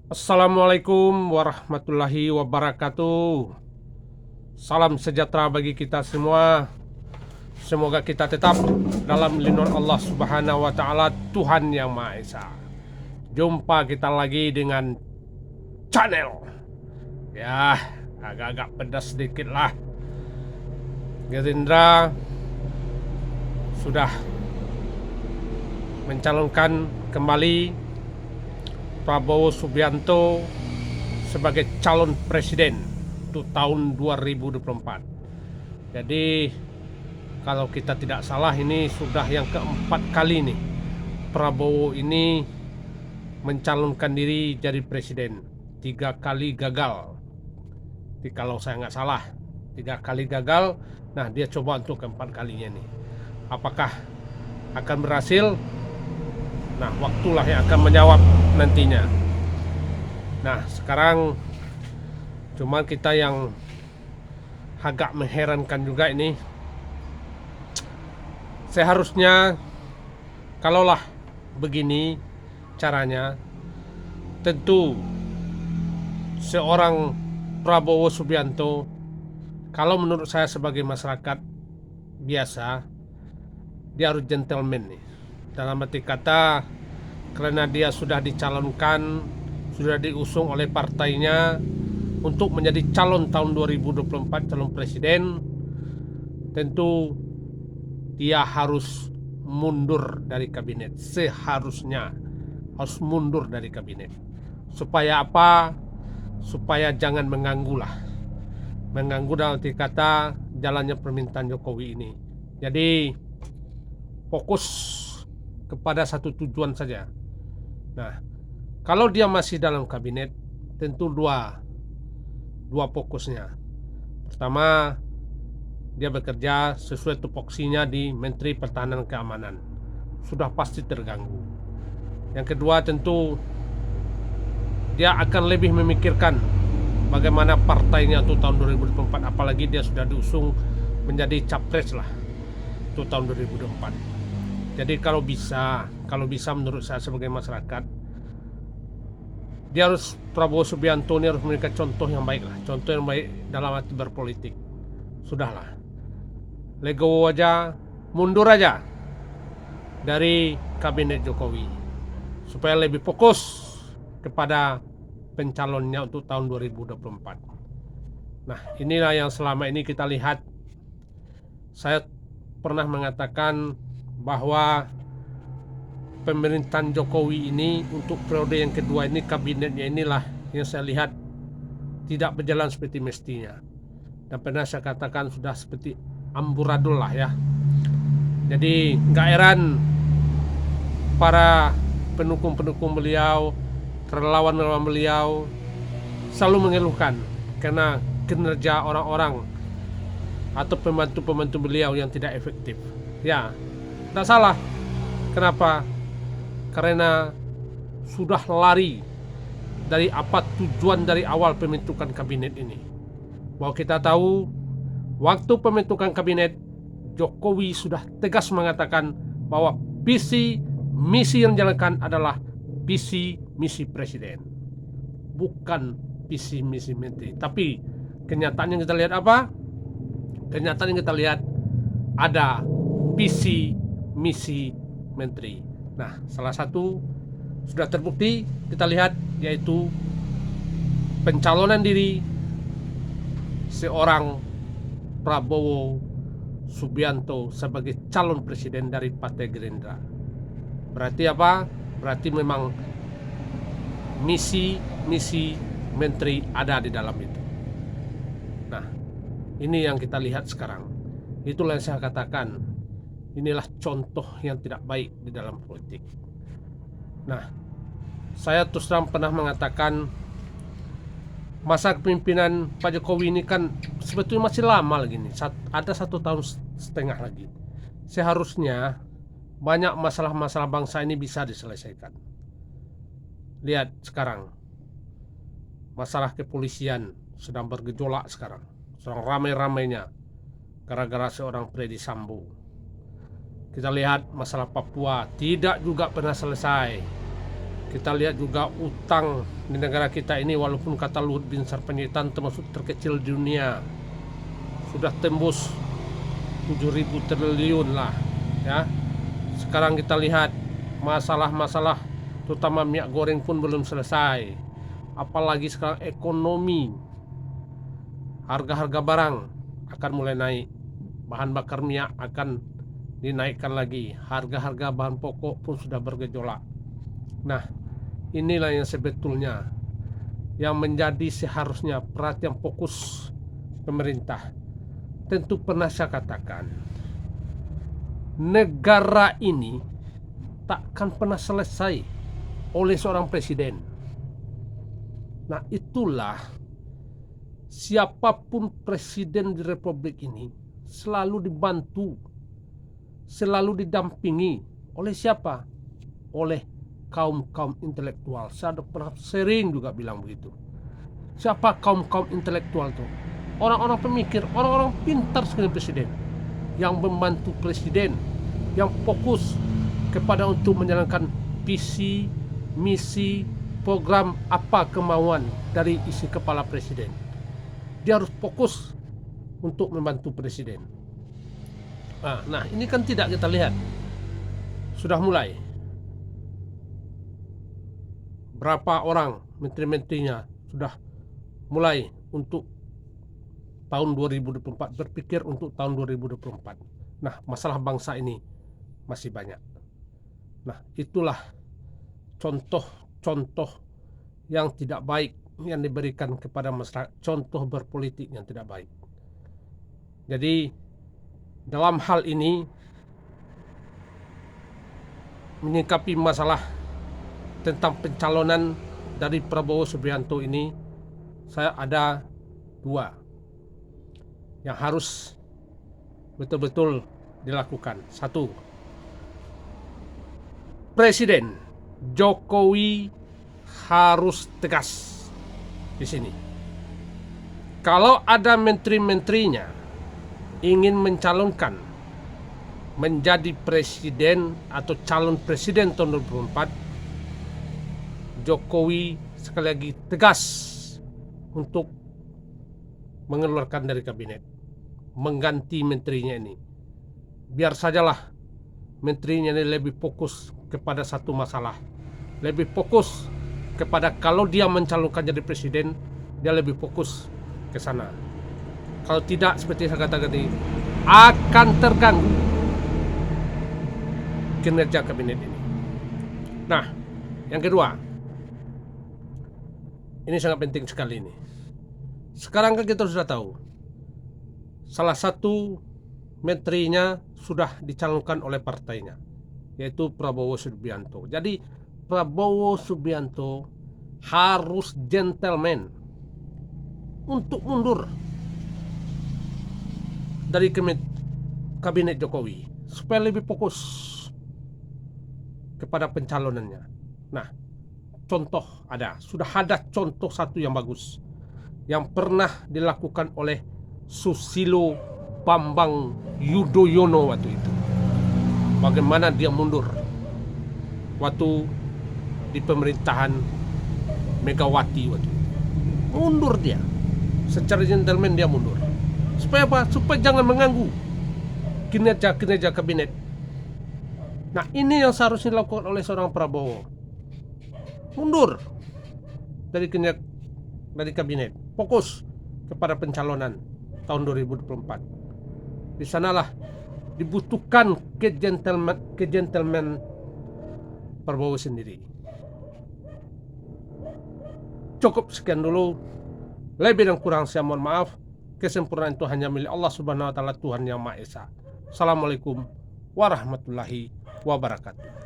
Assalamualaikum warahmatullahi wabarakatuh. Salam sejahtera bagi kita semua. Semoga kita tetap dalam lindungan Allah Subhanahu wa taala, Tuhan yang Maha Esa. Jumpa kita lagi dengan channel. Ya, agak-agak pedas sedikit lah. Gerindra sudah mencalonkan kembali Prabowo Subianto sebagai calon presiden untuk tahun 2024. Jadi kalau kita tidak salah ini sudah yang keempat kali nih Prabowo ini mencalonkan diri jadi presiden. 3 kali gagal. Jadi kalau saya nggak salah 3 kali gagal. Nah, dia coba untuk keempat kalinya nih. Apakah akan berhasil? Nah, waktulah yang akan menjawab nantinya. Nah, sekarang cuman kita yang agak mengherankan juga ini. Seharusnya kalaulah begini caranya, tentu seorang Prabowo Subianto, kalau menurut saya sebagai masyarakat biasa, dia harus gentleman nih. Dalam arti kata, karena dia sudah dicalonkan, sudah diusung oleh partainya untuk menjadi calon tahun 2024 calon presiden, tentu dia harus mundur dari kabinet. Seharusnya harus mundur dari kabinet. Supaya apa? Supaya jangan mengganggu lah. Mengganggu dalam arti kata jalannya permintaan Jokowi ini. Jadi fokus kepada satu tujuan saja. Nah, kalau dia masih dalam kabinet, tentu dua fokusnya. Pertama, dia bekerja sesuai tupoksinya di Menteri Pertahanan Keamanan. Sudah pasti terganggu. Yang kedua, tentu dia akan lebih memikirkan bagaimana partainya untuk tahun 2024, apalagi dia sudah diusung menjadi capres lah untuk tahun 2024. Jadi kalau bisa menurut saya sebagai masyarakat, dia harus, Prabowo Subianto ini harus memberikan contoh yang baik lah, contoh yang baik dalam arti berpolitik. Sudahlah, legowo aja, mundur aja dari kabinet Jokowi supaya lebih fokus kepada pencalonnya untuk tahun 2024. Nah, inilah yang selama ini kita lihat. Saya pernah mengatakan bahwa pemerintahan Jokowi ini untuk periode yang kedua ini, kabinetnya inilah yang saya lihat tidak berjalan seperti mestinya. Dan pernah saya katakan sudah seperti amburadul lah ya. Jadi nggak heran para pendukung-pendukung beliau, relawan-relawan beliau selalu mengeluhkan karena kinerja orang-orang atau pembantu-pembantu beliau yang tidak efektif. Ya, tidak salah. Kenapa? Karena sudah lari dari apa tujuan dari awal pembentukan kabinet ini. Bahwa kita tahu waktu pembentukan kabinet, Jokowi sudah tegas mengatakan bahwa visi misi yang dijalankan adalah visi misi presiden, bukan visi misi menteri. Tapi kenyataan yang kita lihat apa? Kenyataan yang kita lihat ada visi misi menteri. Nah, salah satu sudah terbukti kita lihat, yaitu pencalonan diri seorang Prabowo Subianto sebagai calon presiden dari Partai Gerindra. Berarti apa? Berarti memang misi menteri ada di dalam itu. Nah, ini yang kita lihat sekarang. Itulah yang saya katakan, inilah contoh yang tidak baik di dalam politik. Nah, saya terus terang pernah mengatakan masa kepemimpinan Pak Jokowi ini kan sebetulnya masih lama lagi nih. Ada 1,5 tahun lagi. Seharusnya banyak masalah-masalah bangsa ini bisa diselesaikan. Lihat sekarang, masalah kepolisian sedang bergejolak sekarang, sedang ramai-ramainya gara-gara seorang Freddy Sambo. Kita lihat masalah Papua tidak juga pernah selesai. Kita lihat juga utang di negara kita ini, walaupun kata Luhut bin Sarpanjaitan termasuk terkecil di dunia, sudah tembus 7.000 triliun lah ya. Sekarang kita lihat masalah-masalah terutama minyak goreng pun belum selesai, apalagi sekarang ekonomi, harga-harga barang akan mulai naik, bahan bakar minyak akan dinaikkan lagi, harga-harga bahan pokok pun sudah bergejolak. Nah, inilah yang sebetulnya yang menjadi seharusnya perhatian fokus pemerintah. Tentu pernah saya katakan, negara ini takkan pernah selesai oleh seorang presiden. Nah, itulah siapapun presiden di republik ini selalu dibantu, selalu didampingi oleh siapa? Oleh kaum-kaum intelektual. Saya pernah sering juga bilang begitu. Siapa kaum-kaum intelektual itu? Orang-orang pemikir, orang-orang pintar sekali presiden, yang membantu presiden, yang fokus kepada untuk menjalankan visi, misi, program apa kemauan dari isi kepala presiden. Dia harus fokus untuk membantu presiden. Nah, ini kan tidak kita lihat. Sudah mulai. Berapa orang menteri-menterinya sudah mulai untuk tahun 2024, berpikir untuk tahun 2024. Nah, masalah bangsa ini masih banyak. Nah, itulah contoh-contoh yang tidak baik yang diberikan kepada masyarakat, contoh berpolitik yang tidak baik. Jadi dalam hal ini menyikapi masalah tentang pencalonan dari Prabowo Subianto ini, saya ada dua yang harus betul-betul dilakukan. Satu, Presiden Jokowi harus tegas di sini. Kalau ada menteri-menterinya ingin mencalonkan menjadi presiden atau calon presiden tahun 2024, Jokowi sekali lagi tegas untuk mengeluarkan dari kabinet, mengganti menterinya ini. Biar sajalah menterinya ini lebih fokus kepada satu masalah, lebih fokus kepada kalau dia mencalonkan jadi presiden, dia lebih fokus ke sana. Kalau tidak, seperti saya katakan tadi, akan terganggu kinerja kabinet ini. Nah, yang kedua, ini sangat penting sekali ini. Sekarang kan kita sudah tahu, salah satu menterinya sudah dicalonkan oleh partainya, yaitu Prabowo Subianto. Jadi Prabowo Subianto harus gentleman untuk mundur dari kabinet Jokowi supaya lebih fokus kepada pencalonannya. Nah, sudah ada contoh satu yang bagus yang pernah dilakukan oleh Susilo Bambang Yudhoyono waktu itu. Bagaimana dia mundur waktu di pemerintahan Megawati waktu itu. Mundur dia, secara gentleman dia mundur. Supaya apa? Supaya jangan mengganggu kinerja kabinet. Nah, ini yang seharusnya dilakukan oleh seorang Prabowo. Mundur dari kabinet, fokus kepada pencalonan tahun 2024. Di sanalah dibutuhkan kegentleman Prabowo sendiri. Cukup sekian dulu. Lebih dan kurang saya mohon maaf. Kesempurnaan itu hanya milik Allah Subhanahu wa taala, Tuhan yang Maha Esa. Assalamualaikum warahmatullahi wabarakatuh.